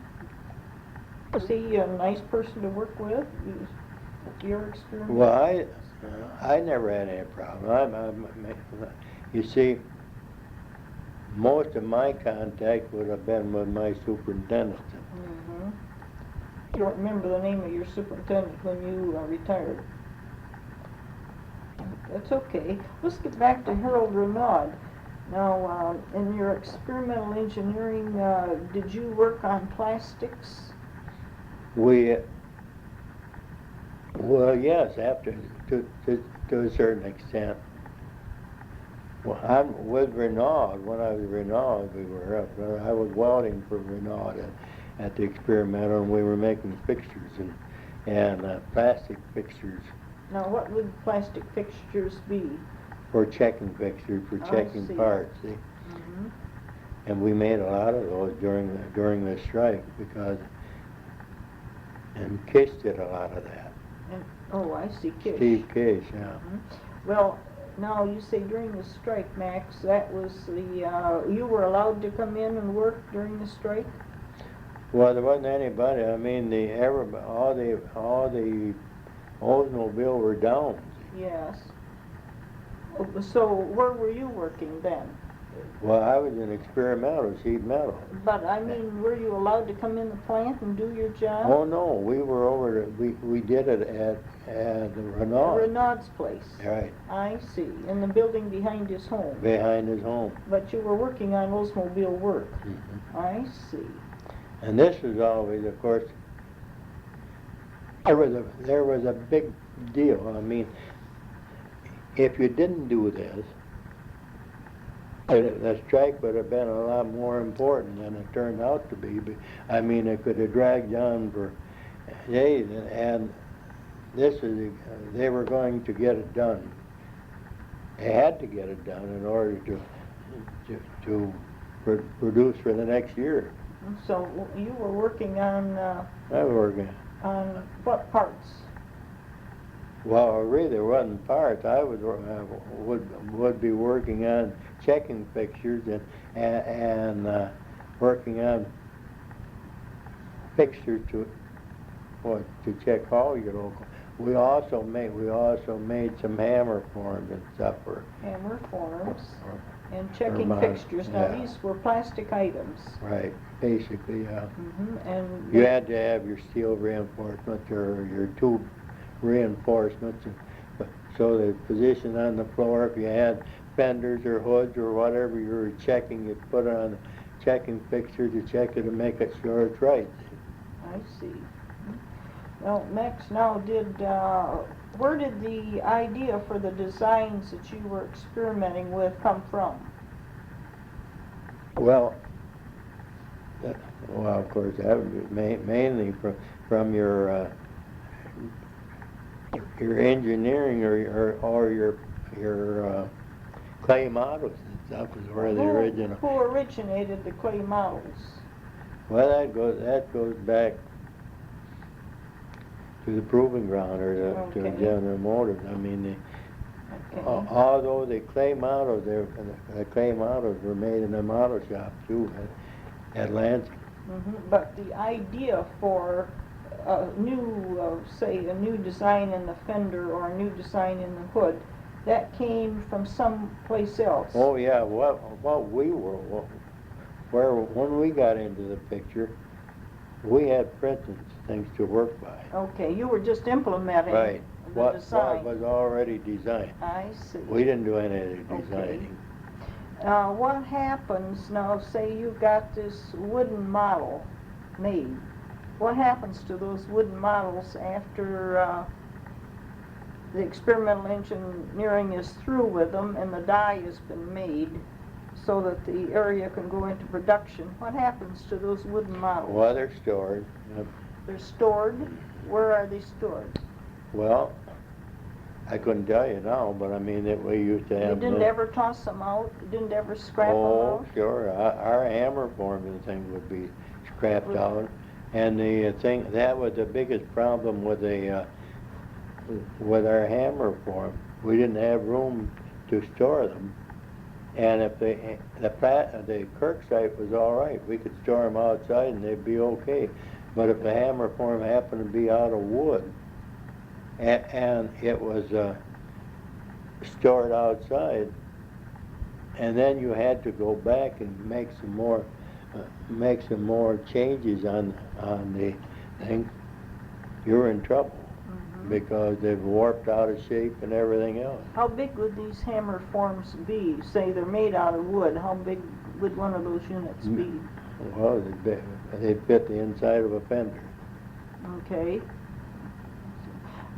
Was he a nice person to work with? Your experience? Well, I never had any problem. You see, most of my contact would have been with my superintendent. Mm-hmm. You don't remember the name of your superintendent when you retired? That's okay. Let's get back to Harold Renaud. Now, in your experimental engineering, did you work on plastics? Well, yes, after, to a certain extent. Well, I'm with Renaud. When I was Renaud, we were up. I was welding for Renaud at the experimental, and we were making fixtures and plastic fixtures Now, what would plastic fixtures be? for checking fixtures, for I checking see. parts. See? Mm-hmm. And we made a lot of those during the strike because, and Kish did a lot of that. And, oh, I see, Kish. Steve Kish, yeah. Mhm. Well, now you say during the strike, Max, that was you were allowed to come in and work during the strike? Well, there wasn't anybody. I mean, all the Oldsmobile were down. Yes. Oh, so where were you working then? Well, I was in experimental sheet metal. But I mean, were you allowed to come in the plant and do your job? Oh no, we were over. We did it at Renaud. Renaud's place. Right. I see. In the building behind his home. Behind his home. But you were working on Oldsmobile work. Mm-hmm. I see. And this was always, of course, there was a big deal. I mean, if you didn't do this, the strike would have been a lot more important than it turned out to be. But, I mean, it could have dragged on for days, and they were going to get it done. They had to get it done in order to produce for the next year. So you were working on I was working. on what parts? Well, really, there wasn't parts. I would be working on checking fixtures and working on fixtures to check all your local. We also made some hammer forms and stuff for Hammer forms and checking model, fixtures. Now yeah. these were plastic items. right, basically, yeah. Mm-hmm. And You had to have your steel reinforcements or your tube reinforcements, so the position on the floor. If you had fenders or hoods or whatever you were checking, you'd put it on a checking fixture to check it and make it sure it's right. I see. Well, Max, now where did the idea for the designs that you were experimenting with come from? Well, of course, that would be mainly from your engineering or your clay models and stuff is where the original. Who originated the clay models? Well, that goes back to the proving ground or to Okay. General Motors. I mean, Okay. although the clay models were made in the model shop too at Lansing. Mm-hmm. But the idea for a new, say, a new design in the fender or a new design in the hood, that came from someplace else. Oh yeah, what we were, when we got into the picture, we had printing things to work by. Okay, you were just implementing Right. the design. What was already designed. I see. We didn't do any of the Okay. designing. What happens now, say you got this wooden model made. What happens to those wooden models after the experimental engineering is through with them and the die has been made so that the area can go into production? What happens to those wooden models? Well, they're stored. They're stored? Where are they stored? Well, I couldn't tell you now, but I mean, that we used to You have. didn't ever toss them out? You didn't ever scrap them Oh, out? sure. Our hammer form and thing would be scrapped out. And the thing, that was the biggest problem with our hammer form. We didn't have room to store them. And if the Kirk site was all right, we could store them outside and they'd be okay. But if the hammer form happened to be out of wood, and it was stored outside, and then you had to go back and make some more changes on the thing, you were in trouble. because they've warped out of shape and everything else. How big would these hammer forms be? Say they're made out of wood, how big would one of those units be? Well, they fit the inside of a fender. Okay.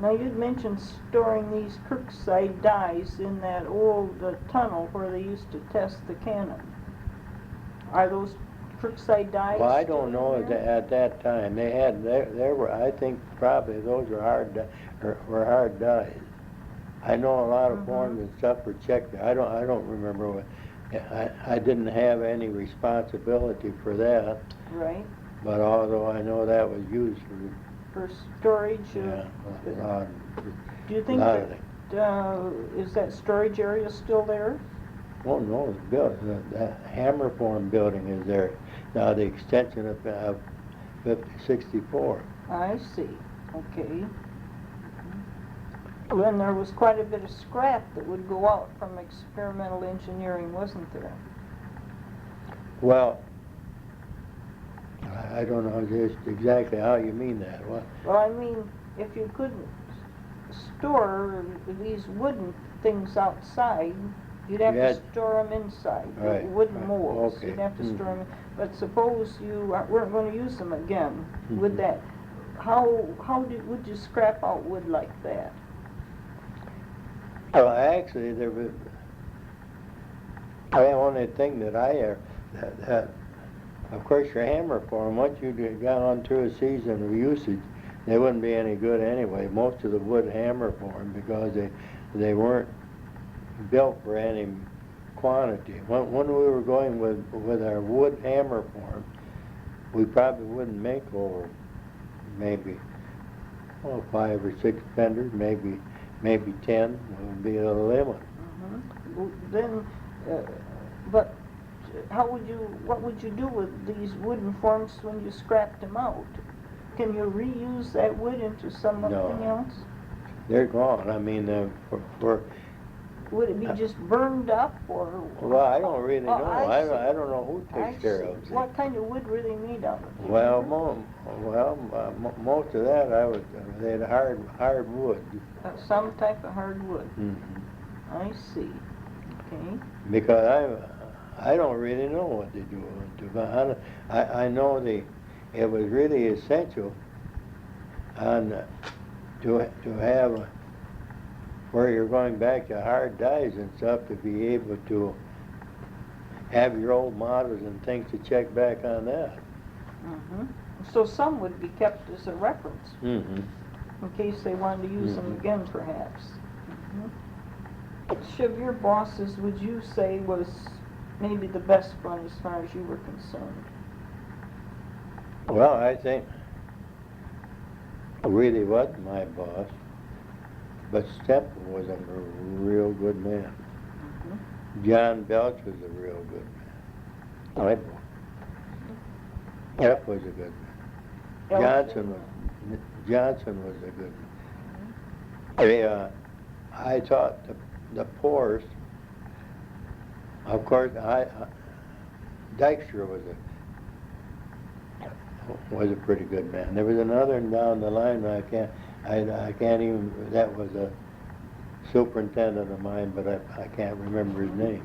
Now you'd mentioned storing these Kirkside dies in that old tunnel where they used to test the cannon. Are those Kirkside dies? Well, I still don't know in there? at that time. They had, there were, I think probably those were were hard dies. I know a lot of forms and stuff were checked. I don't remember what, I didn't have any responsibility for that, Right. but although I know that was used For storage yeah, of, do you think lot of that, is that storage area still there? oh no, it's built, the hammer form building is there. Now the extension of 5064. I see, okay. Then there was quite a bit of scrap that would go out from experimental engineering, wasn't there? Well, I don't know just exactly how you mean that. What? Well, I mean, if you couldn't store these wooden things outside, you'd have to store them inside, Right, wooden right, molds. okay, You'd have to store them. But suppose you weren't going to use them again. Would that? How would you scrap out wood like that? Well, actually, there was the only thing that that of course your hammer form, once you got on through a season of usage, they wouldn't be any good anyway. Most of the wood hammer form, because they weren't built for any quantity. When we were going with our wood hammer form, we probably wouldn't make over maybe 5 or 6 fenders, maybe 10 would be the limit. Then, but what would you do with these wooden forms when you scrapped them out? Can you reuse that wood into something else? They're gone. I mean, Would it be just burned up or? well, I don't really know. I I don't know who takes care of it. What kind of wood were they made of? Well, most of that they had hard wood. Some type of hardwood. Mm-hmm. I see. Okay. Because I don't really know what they do. I know it was really essential to have where you're going back to hard dies and stuff to be able to have your old models and things to check back on that. So some would be kept as a reference Mm-hmm. in case they wanted to use them again, perhaps. Which of your bosses would you say was maybe the best one as far as you were concerned? Well, I think really wasn't my boss, but Temple was a real good man. John Belch was a real good man. Jeff was a good man. Johnson was a good man. I taught the poorest. Of course, Dykstra was a pretty good man. There was another one down the line. I can't even. That was a superintendent of mine, but I can't remember his name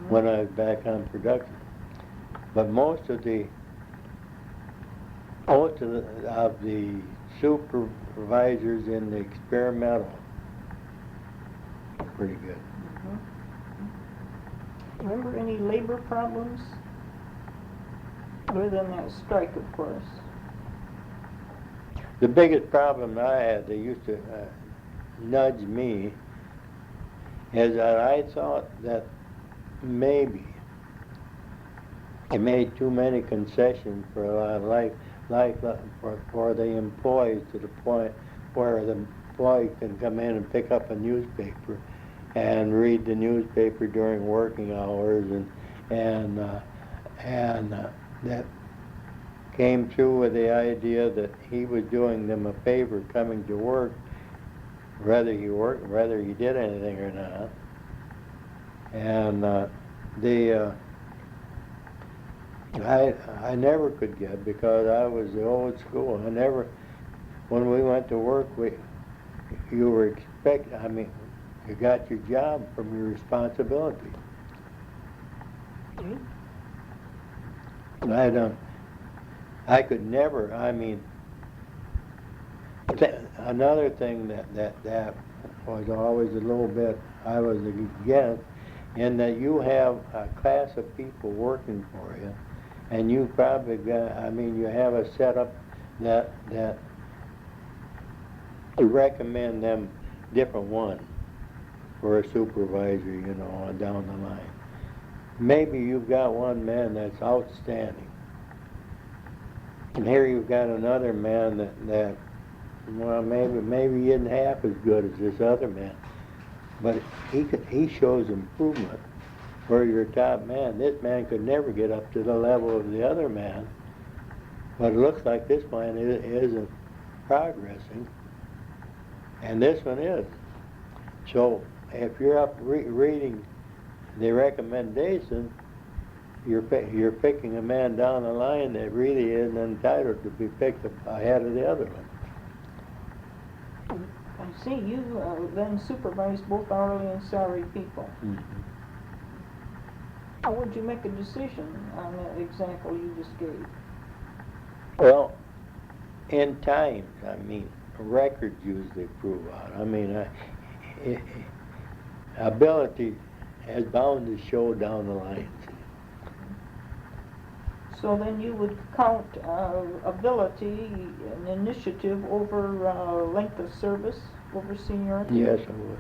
when I was back on production. But most of the supervisors in the experimental were pretty good. Remember any labor problems? Other than that strike, of course. The biggest problem I had, they used to nudge me, is that I thought that maybe I made too many concessions for a lot of for the employees, to the point where the employee can come in and pick up a newspaper and read the newspaper during working hours, and that came through with the idea that he was doing them a favor coming to work, whether he did anything or not. And I never could get, because I was the old school. When we went to work, you were you got your job from your responsibility. I could never, another thing that was always a little bit, I was against, in that you have a class of people working for you, and you probably got, you have a setup that you recommend them different one for a supervisor, on down the line. Maybe you've got one man that's outstanding, and here you've got another man that well, maybe he isn't half as good as this other man, but he shows improvement for your top man. This man could never get up to the level of the other man, but it looks like this man isn't progressing, and this one is. So if you're up reading the recommendation, you're picking a man down the line that really isn't entitled to be picked ahead of the other one. I see you then supervise both hourly and salaried people. Mm-hmm. How would you make a decision on that example you just gave? Well, in times, records usually prove out. Ability is bound to show down the line. So then you would count ability and initiative over length of service, over seniority? Yes, I would.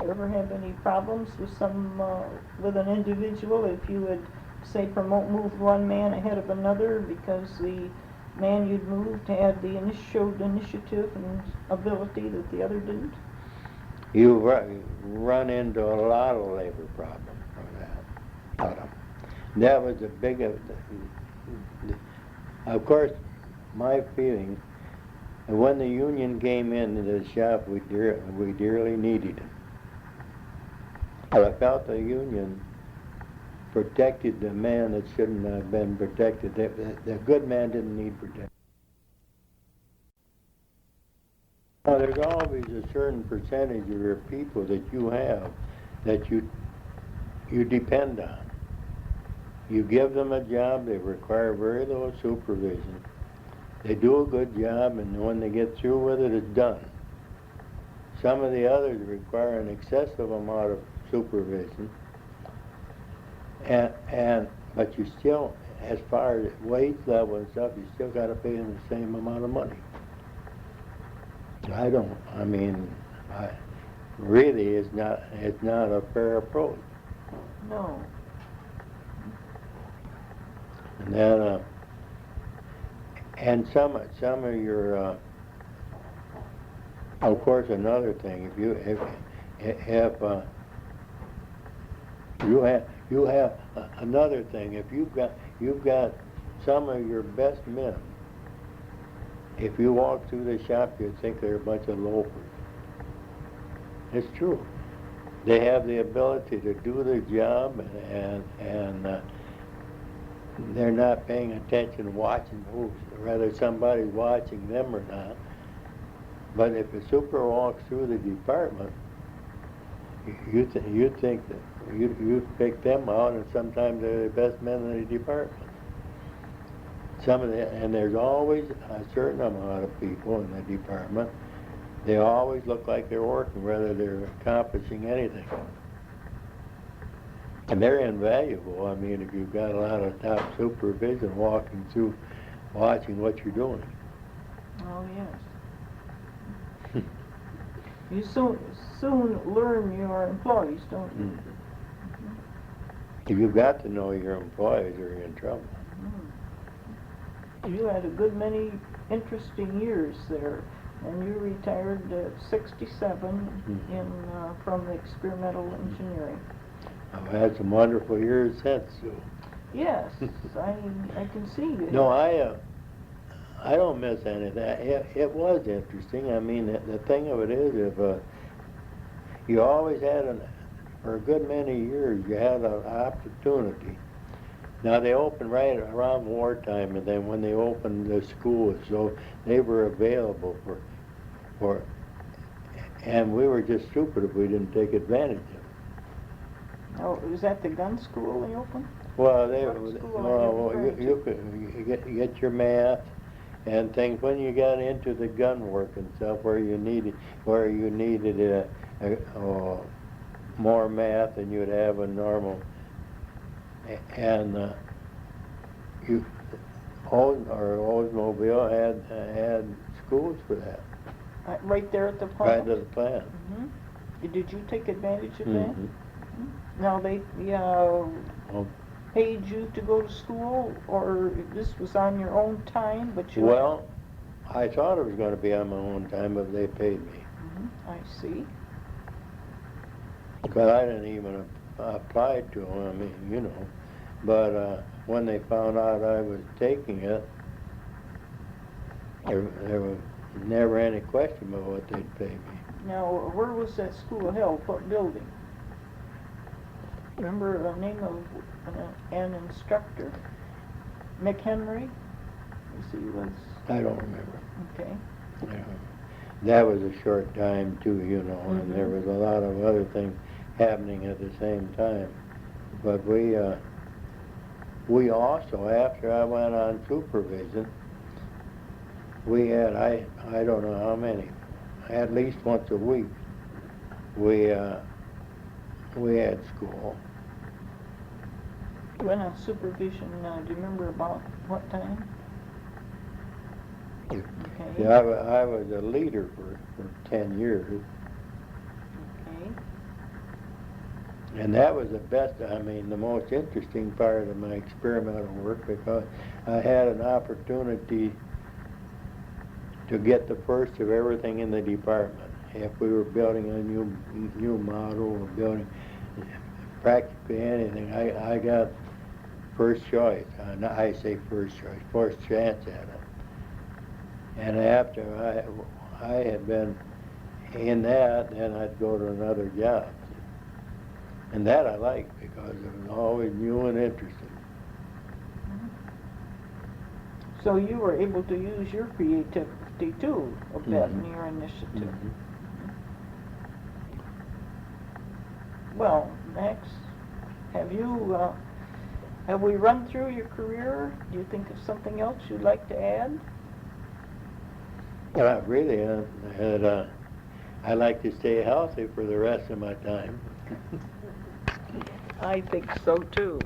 Ever have any problems with with an individual if you would, say, move one man ahead of another because the man you'd moved had showed initiative and ability that the other didn't? You run into a lot of labor problems for that. That was a big, of course, my feeling, when the union came into the shop, we dearly needed it. But I felt the union protected the man that shouldn't have been protected. The good man didn't need protection. Now, there's always a certain percentage of your people that you have that you depend on. You give them a job, they require very little supervision. They do a good job, and when they get through with it, it's done. Some of the others require an excessive amount of supervision, but you still, as far as wage level and stuff, you still got to pay them the same amount of money. Really, it's not a fair approach. No. And then, and some of your, of course, another thing. If you have another thing. If you've got some of your best men. If you walk through the shop, you'd think they're a bunch of loafers. It's true. They have the ability to do the job, and they're not paying attention, watching whether somebody's watching them or not. But if a super walks through the department, you think that you pick them out, and sometimes they're the best men in the department. And there's always a certain amount of people in the department. They always look like they're working, whether they're accomplishing anything. And they're invaluable. If you've got a lot of top supervision walking through, watching what you're doing. Oh, yes. You soon learn your employees, don't you? Mm-hmm. If you've got to know your employees, or you're in trouble. You had a good many interesting years there, and you retired at 67 from the experimental engineering. I've had some wonderful years since, too. Yes, I can see you. No, I don't miss any of that. It was interesting. The thing of it is, if you always had for a good many years, you had an opportunity. Now, they opened right around wartime, and then when they opened the schools, so they were available for And we were just stupid if we didn't take advantage of it. Oh, is that the gun school they opened? Well, What school are you referring you could get your math and things when you got into the gun work and stuff where you needed more math than you'd have a normal. And you Oldsmobile had schools for that. Right there at the Right plant? at the plant. Did you take advantage of that? Mhm. Now they Oh, paid you to go to school, or this was on your own time, but you... well, I thought it was going to be on my own time, but they paid me. I see. Because I didn't even apply to them, I mean, you know. But when they found out I was taking it, there was never any question about what they'd pay me. Now, where was that school held? What building? Remember the name of an instructor? McHenry? Yes, he was. I don't remember. Okay. That was a short time too, you know, and there was a lot of other things happening at the same time. But we also, after I went on supervision, we had, I don't know how many, at least once a week, we had school. You went on supervision, do you remember about what time? Okay. Yeah, I was a leader for 10 years. Okay. And that was the best, I mean, the most interesting part of my experimental work because I had an opportunity to get the first of everything in the department. If we were building a new model or building practically anything, I got first choice. I say first choice, first chance at it. And after I had been in that, then I'd go to another job. And that I liked because it was always new and interesting. So you were able to use your creativity too, a bit in your initiative. Well, Max, have we run through your career? Do you think of something else you'd like to add? Well, really, I like to stay healthy for the rest of my time. I think so too.